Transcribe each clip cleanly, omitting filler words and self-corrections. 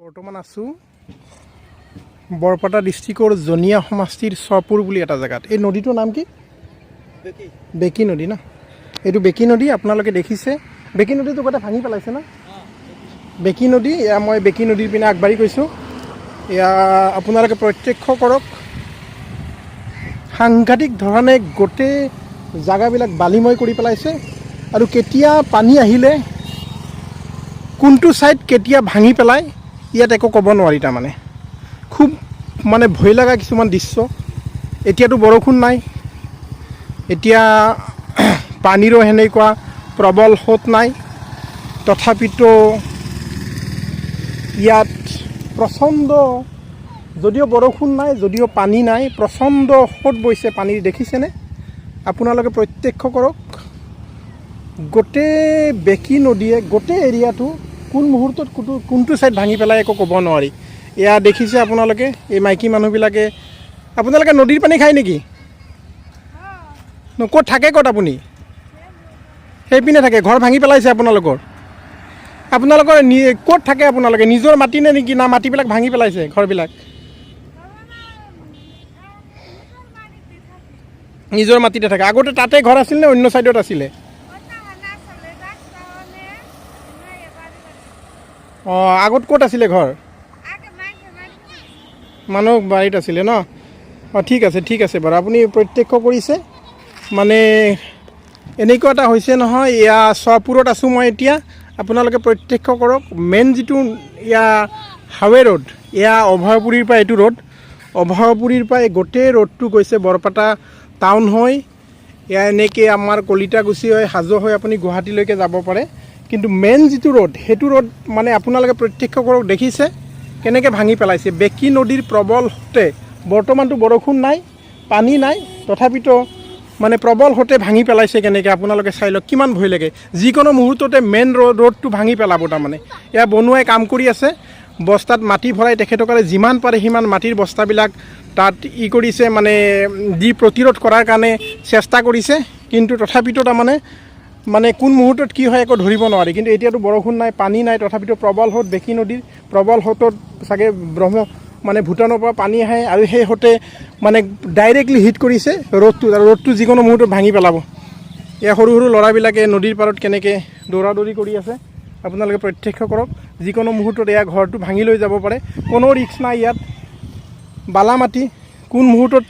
বৰ্তমান আছোঁ বৰপেটা ডিষ্ট্ৰিক্টৰ জনিয়া সমষ্টিৰ চপুৰ বুলি এটা জেগাত। এই নদীটোৰ নাম কি? বেকী নদী ন? এইটো বেকী নদী আপোনালোকে দেখিছে। বেকী নদীটো গোটেই ভাঙি পেলাইছে না? বেকী নদী, এয়া মই বেকী নদীৰ পিনে আগবাঢ়ি গৈছোঁ। এয়া আপোনালোকে প্ৰত্যক্ষ কৰক, সাংঘাতিক ধৰণে গোটেই জেগাবিলাক বালিময় কৰি পেলাইছে। আৰু কেতিয়া পানী আহিলে কোনটো ছাইড কেতিয়া ভাঙি পেলায় ইয়াত একো ক'ব নোৱাৰি। তাৰমানে খুব ভয় লগা কিছুমান দৃশ্য। এতিয়াতো বৰষুণ নাই, এতিয়া পানীৰো সেনেকুৱা প্ৰবল সোঁত নাই, তথাপিতো ইয়াত প্ৰচণ্ড, যদিও বৰষুণ নাই, যদিও পানী নাই, প্ৰচণ্ড সোঁত বৈছে পানীৰ। দেখিছেনে? আপোনালোকে প্ৰত্যক্ষ কৰক, গোটেই বেকী নদীয়ে গোটেই এৰিয়াটো কোন মুহূৰ্তত কোনটো ছাইড ভাঙি পেলাই একো ক'ব নোৱাৰি। এয়া দেখিছে আপোনালোকে, এই মাইকী মানুহবিলাকে। আপোনালোকে নদীৰ পানী খায় নেকি? ক'ত থাকে? ক'ত আপুনি? সেইপিনে থাকে? ঘৰ ভাঙি পেলাইছে আপোনালোকৰ? ক'ত থাকে আপোনালোকে? নিজৰ মাটি নে নেকি? না মাটিবিলাক ভাঙি পেলাইছে ঘৰবিলাক? নিজৰ মাটিতে থাকে। আগতে তাতে ঘৰ আছিল নে অন্য ছাইডত আছিলে? অঁ, আগত ক'ত আছিলে ঘৰ? মানুহ বাৰীত আছিলে ন? অঁ, ঠিক আছে বাৰু। আপুনি প্ৰত্যক্ষ কৰিছে এনেকুৱা এটা হৈছে নহয়। এয়া চপুৰত আছোঁ মই এতিয়া। আপোনালোকে প্ৰত্যক্ষ কৰক, মেইন যিটো এয়া হাইৱে ৰোড, এয়া অভয়পুৰীৰ পৰা এইটো ৰোড, অভয়পুৰীৰ পৰা এই গোটেই ৰোডটো গৈছে বৰপেটা টাউন হৈ, এয়া এনেকৈ আমাৰ কলিতাগুচি হৈ হাজো হৈ আপুনি গুৱাহাটীলৈকে যাব পাৰে। কিন্তু মেইন যিটো ৰোড, সেইটো ৰোড আপোনালোকে প্ৰত্যক্ষ কৰক, দেখিছে কেনেকৈ ভাঙি পেলাইছে। বেকী নদীৰ প্ৰবল সোঁতে, বৰ্তমানটো বৰষুণ নাই, পানী নাই, তথাপিতো প্ৰবল সোঁতে ভাঙি পেলাইছে কেনেকৈ আপোনালোকে চাই লওক। কিমান ভয় লাগে। যিকোনো মুহূৰ্ততে মেইন ৰোডটো ভাঙি পেলাব। তাৰমানে এয়া বনুৱাই কাম কৰি আছে, বস্তাত মাটি ভৰাই তেখেতসকলে যিমান পাৰে সিমান মাটিৰ বস্তাবিলাক তাত কৰিছে, দি প্ৰতিৰোধ কৰাৰ কাৰণে চেষ্টা কৰিছে। কিন্তু তথাপিতো কোন মুহূৰ্তত কি হয় একো ধৰিব নোৱাৰি। কিন্তু এতিয়াতো বৰষুণ নাই, পানী নাই, তথাপিতো প্ৰবল সোঁত, বেকী নদীৰ প্ৰবল সোঁতত চাগে ভূটানৰ পৰা পানী আহে আৰু সেই সোঁতে ডাইৰেক্টলি হিট কৰিছে ৰোডটো যিকোনো মুহূৰ্তত ভাঙি পেলাব। এয়া সৰু সৰু ল'ৰাবিলাকে নদীৰ পাৰত কেনেকৈ দৌৰা দৌৰি কৰি আছে আপোনালোকে প্ৰত্যক্ষ কৰক। যিকোনো মুহূৰ্তত এয়া ঘৰটো ভাঙি লৈ যাব পাৰে, কোনো ৰিস্ক নাই ইয়াত। বালা মাটি কোন মুহূৰ্তত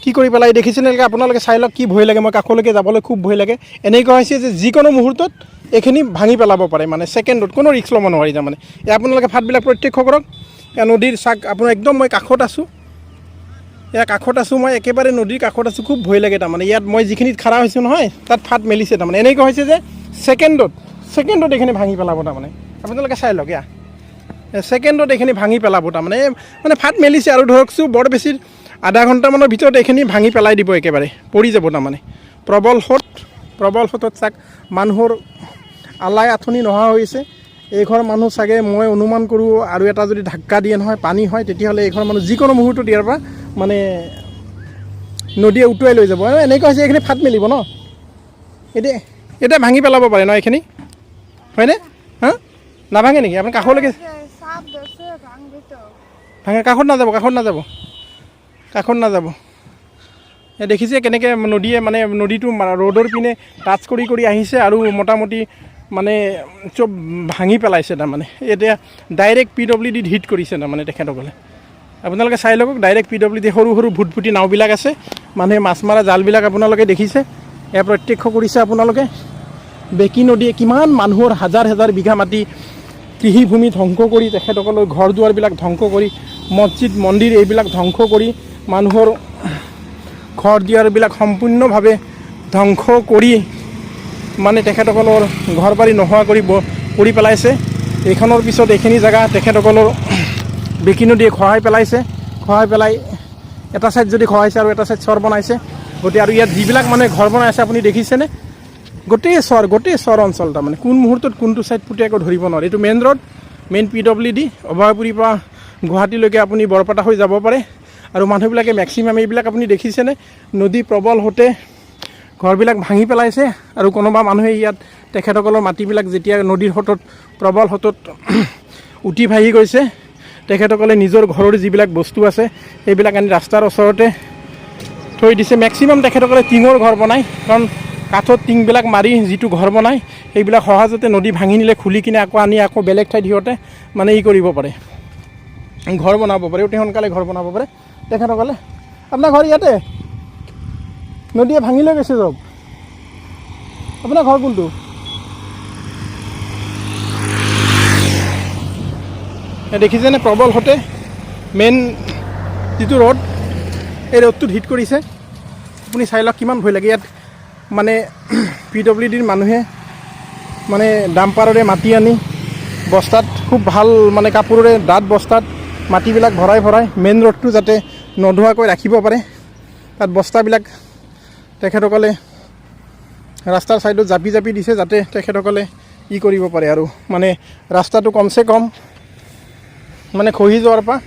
কি কৰি পেলাই দেখিছেনে? আপোনালোকে চাই লওক, কি ভয় লাগে। মই কাষলৈকে যাবলৈ খুব ভয় লাগে। এনেকুৱা হৈছে যে যিকোনো মুহূৰ্তত এইখিনি ভাঙি পেলাব পাৰে, ছেকেণ্ডত, কোনো ৰিস্ক ল'ব নোৱাৰি। এয়া আপোনালোকে ফাটবিলাক প্ৰত্যক্ষ কৰক। এয়া নদীৰ চাক আপোনাৰ একদম মই কাষত আছোঁ। এয়া কাষত আছোঁ, মই একেবাৰে নদীৰ কাষত আছোঁ। খুব ভয় লাগে। ইয়াত মই যিখিনিত খাৰা হৈছোঁ নহয়, তাত ফাট মেলিছে। এনেকুৱা হৈছে যে ছেকেণ্ডত এইখিনি ভাঙি পেলাব। আপোনালোকে চাই লওক, এয়া ছেকেণ্ডত এইখিনি ভাঙি পেলাব। ফাট মেলিছে আৰু ধৰকচোন বৰ বেছি আধা ঘণ্টামানৰ ভিতৰত এইখিনি ভাঙি পেলাই দিব, একেবাৰে পৰি যাব। প্ৰবল সোঁতত চাক মানুহৰ আলাই আঁঠনি নোহোৱা হৈছে। এইঘৰ মানুহ চাগে মই অনুমান কৰোঁ আৰু এটা যদি ধাক্কা দিয়ে নহয়, পানী হয়, তেতিয়াহ'লে এইঘৰ মানুহ যিকোনো মুহূৰ্তত ইয়াৰ পৰা নদীয়ে উটুৱাই লৈ যাব। এনেকুৱা হৈছে এইখিনি ফাট মেলিব ন? এতিয়া ভাঙি পেলাব পাৰে ন এইখিনি, হয়নে? হা, নাভাঙে নেকি? আপুনি কাষলৈকে ভাঙে? কাষত নাযাব। দেখিছে কেনেকৈ নদীয়ে নদীটো ৰোডৰ পিনে টাচ কৰি আহিছে আৰু মোটামুটি চব ভাঙি পেলাইছে। এতিয়া ডাইৰেক্ট PWD হিট কৰিছে তেখেতসকলে। আপোনালোকে চাই লওক, ডাইৰেক্ট PWD সৰু সৰু ভুটভুটি নাওবিলাক আছে, মানুহে মাছ মৰা জালবিলাক আপোনালোকে দেখিছে। এয়া প্ৰত্যক্ষ কৰিছে আপোনালোকে। বেকী নদীয়ে কিমান মানুহৰ হাজাৰ হাজাৰ বিঘা মাটি, কৃষিভূমি ধ্বংস কৰি, তেখেতসকলৰ ঘৰ দুৱাৰবিলাক ধ্বংস কৰি, মছজিদ মন্দিৰ এইবিলাক ধ্বংস কৰি, মানুহৰ ঘৰ দুৱাৰবিলাক সম্পূৰ্ণভাৱে ধ্বংস কৰি তেখেতসকলৰ ঘৰ বাৰী নোহোৱা কৰি পেলাইছে। এইখনৰ পিছত এইখিনি জেগা তেখেতসকলৰ বেকী নদীয়ে খহাই পেলাই এটা ছাইড যদি খহাইছে আৰু এটা ছাইড চৰ বনাইছে। গতিকে আৰু ইয়াত যিবিলাক ঘৰ বনাই আছে আপুনি দেখিছেনে? গোটেই চৰ অঞ্চল। কোন মুহূৰ্তত কোনটো ছাইড পুতি একো ধৰিব নোৱাৰে। এইটো মেইন ৰোড, মেইন PWD। অভয়পুৰীৰ পৰা গুৱাহাটীলৈকে আপুনি বৰপেটা হৈ যাব পাৰে। আৰু মানুহবিলাকে মেক্সিমাম এইবিলাক আপুনি দেখিছেনে? নদী প্ৰবল সোঁতে ঘৰবিলাক ভাঙি পেলাইছে। আৰু কোনোবা মানুহে ইয়াত তেখেতসকলৰ মাটিবিলাক যেতিয়া নদীৰ সোঁতত প্ৰবল সোঁতত উটি ভাহি গৈছে। তেখেতসকলে নিজৰ ঘৰৰ যিবিলাক বস্তু আছে সেইবিলাক আনি ৰাস্তাৰ ওচৰতে থৈ দিছে। মেক্সিমাম তেখেতসকলে টিঙৰ ঘৰ বনায়, কাৰণ কাঠৰ টিংবিলাক মাৰি যিটো ঘৰ বনায় সেইবিলাক সহজতে নদী ভাঙি নিলে খুলি কিনে আকৌ আনি আকৌ বেলেগ ঠাইত সিহঁতে মানে কৰিব পাৰে, ঘৰ বনাব পাৰে, অতি সোনকালে ঘৰ বনাব পাৰে তেখেতসকলে। আপোনাৰ ঘৰ ইয়াতে? নদীয়ে ভাঙি লৈ গৈছে চব। আপোনাৰ ঘৰ কোনটো? দেখিছেনে প্ৰবলহতে মেইন যিটো ৰ'ড, এই ৰ'ডটোত হিট কৰিছে। আপুনি চাই লওক কিমান ভয় লাগে। ইয়াত মানে PWDৰ মানুহে মানে ডাম্পাৰৰে মাটি আনি বস্তাত, খুব ভাল মানে কাপোৰেৰে ডাঠ বস্তাত মাটিবিলাক ভৰাই মেইন ৰোডটো যাতে নধোৱাকৈ ৰাখিব পাৰে, তাত বস্তাবিলাক তেখেতসকলে ৰাস্তাৰ ছাইডত জাপি দিছে, যাতে তেখেতসকলে কৰিব পাৰে আৰু মানে ৰাস্তাটো কমচে কম মানে খহি যোৱাৰ পৰা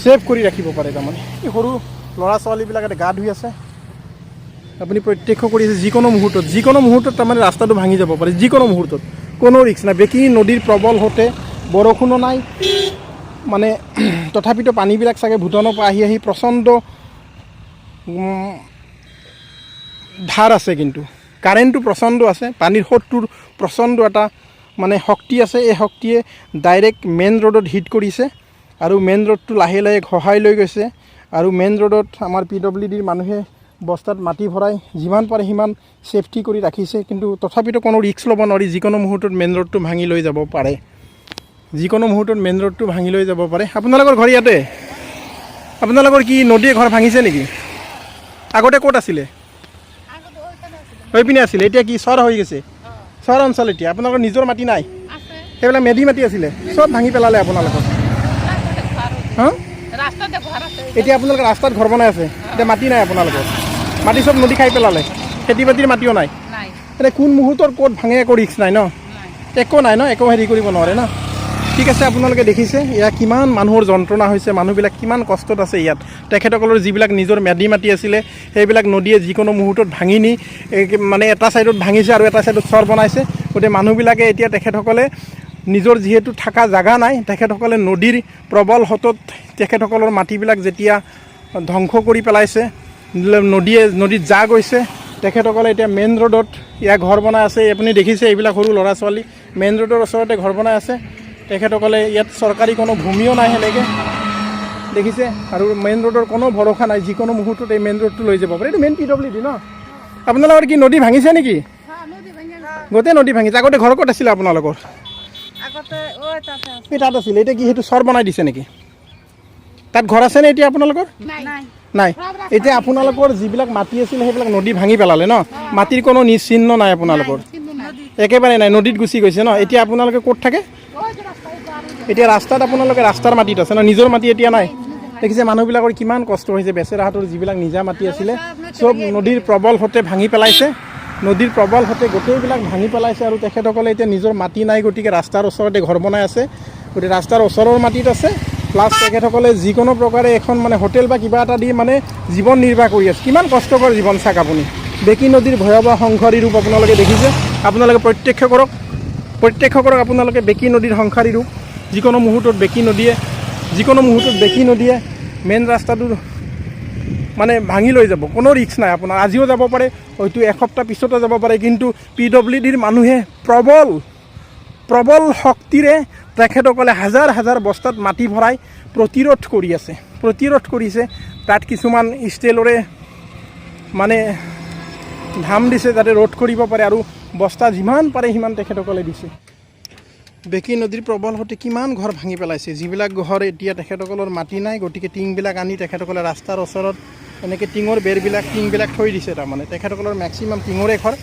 ছেভ কৰি ৰাখিব পাৰে। তাৰমানে এই সৰু ল'ৰা ছোৱালীবিলাক এটা গা ধুই আছে, আপুনি প্ৰত্যক্ষ কৰি আছে। যিকোনো মুহূৰ্তত তাৰমানে ৰাস্তাটো ভাঙি যাব পাৰে, যিকোনো মুহূৰ্তত, কোনো ৰিস্ক নাই। বেকী নদীৰ প্ৰবল হতে বৰষুণো নাই, মানে তথাপিতো পানীবিলাক চাগে ভূটানৰ পৰা আহি প্ৰচণ্ড ধাৰ আছে, কিন্তু কাৰেণ্টটো প্ৰচণ্ড আছে, পানীৰ সোঁতটোৰ প্ৰচণ্ড এটা মানে শক্তি আছে। এই শক্তিয়ে ডাইৰেক্ট মেইন ৰোডত হিট কৰিছে আৰু মেইন ৰোডটো লাহে লাহে খহাই লৈ গৈছে। আৰু মেইন ৰোডত আমাৰ PWDৰ মানুহে বস্তাত মাটি ভৰাই যিমান পাৰে সিমান ছেফটি কৰি ৰাখিছে, কিন্তু তথাপিতো কোনো ৰিস্ক ল'ব নোৱাৰি। যিকোনো মুহূৰ্তত মেইন ৰোডটো ভাঙি লৈ যাব পাৰে, যিকোনো মুহূৰ্তত মেইন ৰোডটো ভাঙি লৈ যাব পাৰে। আপোনালোকৰ ঘৰ ইয়াতে? আপোনালোকৰ কি নদীয়ে ঘৰ ভাঙিছে নেকি? আগতে ক'ত আছিলে? হৈ পিনে আছিলে, এতিয়া কি চৰ হৈ গৈছে? চৰ অঞ্চল এতিয়া। আপোনালোকৰ নিজৰ মাটি নাই? সেইবিলাক মেধি মাটি আছিলে, চব ভাঙি পেলালে আপোনালোকৰ। হা? এতিয়া আপোনালোকে ৰাস্তাত ঘৰ বনাই আছে, এতিয়া মাটি নাই আপোনালোকৰ? মাটি চব নদী খাই পেলালে, খেতি বাতিৰ মাটিও নাই? এতিয়া কোন মুহূৰ্তত ক'ত ভাঙে একো ৰিস্ক নাই ন? একো নাই ন, একো হেৰি কৰিব নোৱাৰে ন? ঠিক আছে, আপোনালোকে দেখিছে ইয়াত কিমান মানুহৰ যন্ত্ৰণা হৈছে, মানুহবিলাক কিমান কষ্টত আছে ইয়াত। তেখেতসকলৰ যিবিলাক নিজৰ মেধি মাটি আছিলে সেইবিলাক নদীয়ে যিকোনো মুহূৰ্তত ভাঙি নি মানে এটা ছাইডত ভাঙিছে আৰু এটা ছাইডত চৰ বনাইছে। গতিকে মানুহবিলাকে এতিয়া তেখেতসকলে নিজৰ যিহেতু থকা জাগা নাই, তেখেতসকলে নদীৰ প্ৰবল হতত তেখেতসকলৰ মাটিবিলাক যেতিয়া ধ্বংস কৰি পেলাইছে, নদীত যা গৈছে, তেখেতসকলে এতিয়া মেইন ৰোডত ইয়াৰ ঘৰ বনাই আছে। আপুনি দেখিছে এইবিলাক সৰু ল'ৰা ছোৱালী মেইন ৰোডৰ ওচৰতে ঘৰ বনাই আছে। তেখেতসকলে ইয়াত চৰকাৰী কোনো ভূমিও নাই সেনেকৈ, দেখিছে। আৰু মেইন ৰোডৰ কোনো ভৰসা নাই, যিকোনো মুহূৰ্তত এই মেইন ৰোডটো লৈ যাব পাৰে। এইটো মেইন PWD ন? আপোনালোকৰ কি নদী ভাঙিছে নেকি? গোটেই নদী ভাঙিছে। আগতে ঘৰ ক'ত আছিলে আপোনালোকৰ? এই তাত আছিলে, এতিয়া কি সেইটো চৰ বনাই দিছে নেকি? তাত ঘৰ আছেনে এতিয়া আপোনালোকৰ? নাই। এতিয়া আপোনালোকৰ যিবিলাক মাটি আছিলে সেইবিলাক নদী ভাঙি পেলালে ন? মাটিৰ কোনো নিচিহ্ন নাই আপোনালোকৰ? একেবাৰে নাই, নদীত গুচি গৈছে ন? এতিয়া আপোনালোকে ক'ত থাকে? এতিয়া ৰাস্তাত, আপোনালোকে ৰাস্তাৰ মাটিত আছে ন? নিজৰ মাটি এতিয়া নাই। দেখিছে মানুহবিলাকৰ কিমান কষ্ট হৈছে। বেচেৰাহঁতৰ যিবিলাক নিজা মাটি আছিলে চব নদীৰ প্ৰবল হতে ভাঙি পেলাইছে, নদীৰ প্ৰবল হতে গোটেইবিলাক ভাঙি পেলাইছে। আৰু তেখেতসকলে এতিয়া নিজৰ মাটি নাই, গতিকে ৰাস্তাৰ ওচৰতে ঘৰ বনাই আছে। গতিকে ৰাস্তাৰ ওচৰৰ মাটিত আছে, প্লাছ তেখেতসকলে যিকোনো প্ৰকাৰে এখন মানে হোটেল বা কিবা এটা দি মানে জীৱন নিৰ্বাহ কৰি আছে। কিমান কষ্টকৰ জীৱন চাওক আপুনি। বেকী নদীৰ ভয়াৱহ সংসাৰী ৰূপ আপোনালোকে দেখিছে। আপোনালোকে প্ৰত্যক্ষ কৰক আপোনালোকে বেকী নদীৰ সংসাৰী ৰূপ। যিকোনো মুহূৰ্তত বেকী নদীয়ে মেইন ৰাস্তাটো মানে ভাঙি লৈ যাব, কোনো ৰিস্ক নাই আপোনাৰ। আজিও যাব পাৰে, হয়তো এসপ্তাহ পিছতো যাব পাৰে, কিন্তু PWDৰ মানুহে প্ৰবল শক্তিৰে তেখেতসকলে হাজাৰ বস্তাত মাটি ভৰাই প্ৰতিৰোধ কৰিছে। তাত কিছুমান ষ্টিলৰে মানে ধাম দিছে যাতে ৰোধ কৰিব পাৰে, আৰু বস্তা যিমান পাৰে সিমান তেখেতসকলে দিছে। বেকী নদীৰ প্ৰবল হতে কিমান ঘৰ ভাঙি পেলাইছে। যিবিলাক ঘৰ এতিয়া তেখেতসকলৰ মাটি নাই, গতিকে টিংবিলাক আনি তেখেতসকলে ৰাস্তাৰ ওচৰত এনেকৈ টিঙৰ টিংবিলাক থৈ দিছে। তাৰমানে তেখেতসকলৰ মেক্সিমাম টিঙৰে ঘৰ,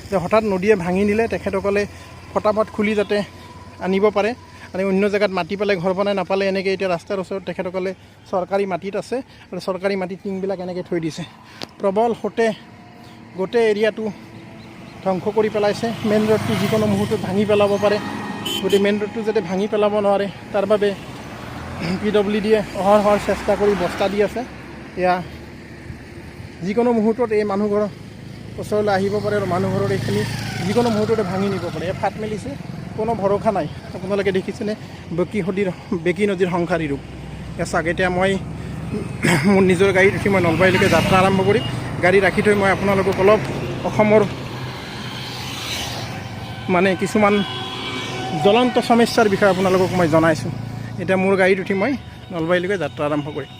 যে হঠাৎ নদীয়ে ভাঙি নিলে তেখেতসকলে ফটাফট খুলি যাতে আনিব পাৰে। আৰু অন্য জেগাত মাটি পালে ঘৰ বনাই নাপালে এনেকৈ এতিয়া ৰাস্তাৰ ওচৰত তেখেতসকলে চৰকাৰী মাটিত আছে, আৰু চৰকাৰী মাটিত টিংবিলাক এনেকৈ থৈ দিছে। প্ৰবল হতে গোটেই এৰিয়াটো ধ্বংস কৰি পেলাইছে। মেইন ৰোডটো যিকোনো মুহূৰ্তত ভাঙি পেলাব পাৰে। গতিকে মেইন ৰোডটো যাতে ভাঙি পেলাব নোৱাৰে তাৰ বাবে PWDয়ে অহৰহ চেষ্টা কৰি বস্তা দি আছে। এয়া যিকোনো মুহূৰ্তত এই মানুহ ঘৰৰ ওচৰলৈ আহিব পাৰে, আৰু মানুহ ঘৰৰ এইখিনি যিকোনো মুহূৰ্ততে ভাঙি নিব পাৰে। ফাট মেলিছে, কোনো ভৰসা নাই। আপোনালোকে দেখিছেনে বেকী নদীৰ সংসাৰী ৰূপ। চাওক এতিয়া মই মোৰ নিজৰ গাড়ীত উঠি মই নলবাৰীলৈকে যাত্ৰা আৰম্ভ কৰিম। গাড়ী ৰাখি থৈ মই আপোনালোকক অলপ অসমৰ মানে কিছুমান জ্বলন্ত সমস্যাৰ বিষয়ে আপোনালোকক মই জনাইছোঁ। এতিয়া মোৰ গাড়ীত উঠি মই নলবাৰীলৈকে যাত্ৰা আৰম্ভ কৰিম।